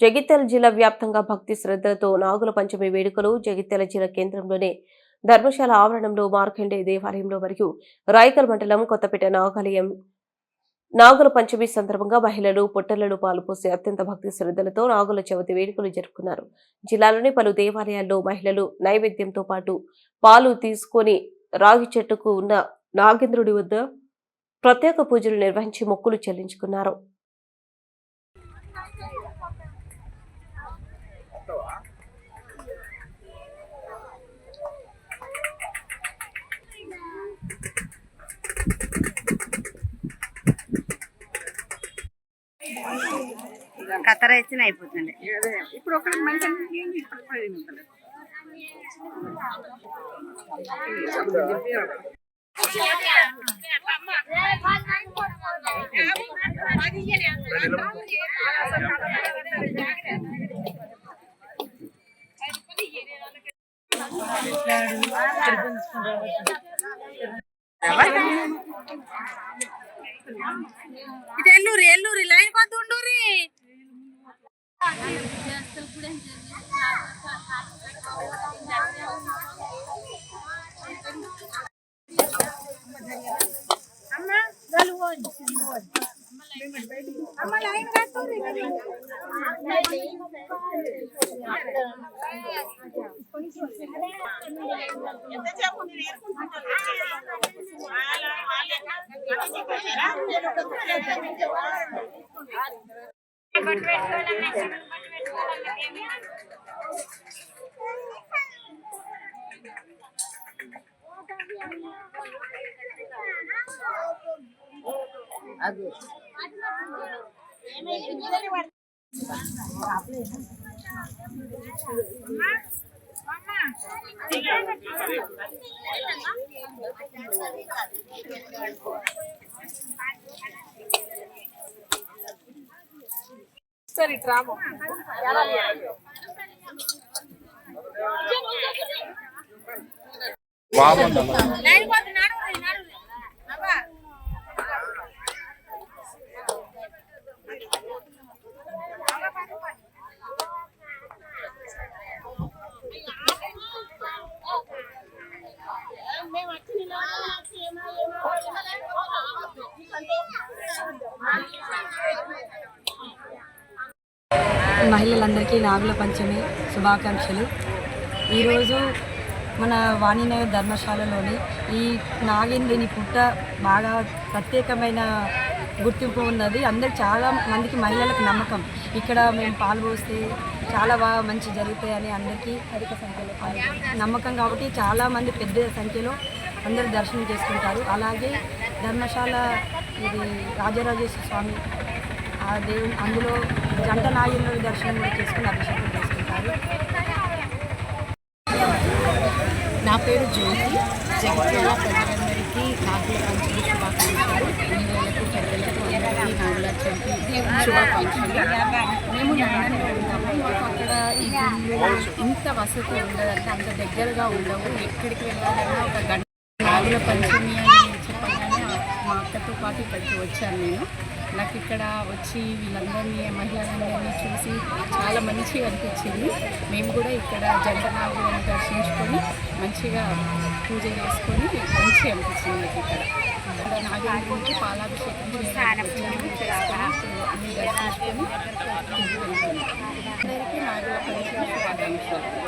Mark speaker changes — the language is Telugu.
Speaker 1: జగిత్యాల జిల్లా వ్యాప్తంగా భక్తి శ్రద్ధలతో నాగుల పంచమి వేడుకలు జగిత్యాల జిల్లా కేంద్రంలోని ధర్మశాల ఆవరణంలో మార్కండే దేవాలయంలో మరియు రాయకల్ మండలం కొత్తపేట నాగాలయం నాగుల పంచమి సందర్భంగా మహిళలు పొట్టెళ్లలో పాలుపోసి అత్యంత భక్తి శ్రద్ధలతో నాగుల చవితి వేడుకలు జరుపుకున్నారు. జిల్లాలోని పలు దేవాలయాల్లో మహిళలు నైవేద్యంతో పాటు పాలు తీసుకొని రాగి చెట్టుకు ఉన్న నాగేంద్రుడి వద్ద ప్రత్యేక పూజలు నిర్వహించి మొక్కులు చెల్లించుకున్నారు.
Speaker 2: కత్తర ఇచ్చిన అయిపోతుంది.
Speaker 3: ఇప్పుడు ఒక మంచి ఇది ఎల్లూరి లైన్ కొద్ది ఉండూరి సరే డ్రామా
Speaker 4: మహిళలందరికీ నాగుల పంచమి శుభాకాంక్షలు. ఈరోజు మన వాణినగర్ ధర్మశాలలోని ఈ నాగేంద్రుని పుట్ట బాగా ప్రత్యేకమైన గుర్తింపు ఉన్నది. చాలా మందికి మహిళలకు నమ్మకం. ఇక్కడ మేము పాల్గొస్తే చాలా బాగా మంచి జరుగుతాయని అందరికీ అధిక సంఖ్యలో నమ్మకం కాబట్టి చాలామంది పెద్ద సంఖ్యలో అందరూ దర్శనం చేసుకుంటారు. అలాగే ధర్మశాల ఇది రాజరాజేశ్వర స్వామి ఆ దేవుని అందులో జంట నాగేంద్రుడి దర్శనం కూడా చేసుకుని అభిషేకం చేసుకుంటారు.
Speaker 5: నా పేరు జ్యోతి. జగిత్యాల ప్రజలందరికీ నాగుల పంచమి శుభాకాంక్షలు. మహిళలకు పెద్దలకు అందరికీ నాగుల చవితి శుభాకాంక్షలు. మేము లండన్లో ఉంటాము. మాకు అక్కడ ఈ గుళ్ళు ఇంత వసతి ఉండదంటే అంత దగ్గరగా ఉండవు. ఎక్కడికి వెళ్ళాలన్నా ఒక గంట. నాగుల పంచమి అని చెప్పగానే మా అక్కతో పాటు ఇక్కడికి వచ్చాను నేను. నాకు ఇక్కడ వచ్చి వీళ్ళందరినీ మహిళలందరినీ చూసి చాలా మంచిగా అనిపించింది. మేము కూడా ఇక్కడ జంట నాగులను దర్శించుకొని మంచిగా పూజ చేసుకొని మంచిగా అనిపించింది. నాకు ఇక్కడ నాగేంద్రునికి పాలాభిషేకం చేసుకొని అన్ని దర్శించుకొని అందరికీ నాగుల పంచమి శుభాకాంక్షలు.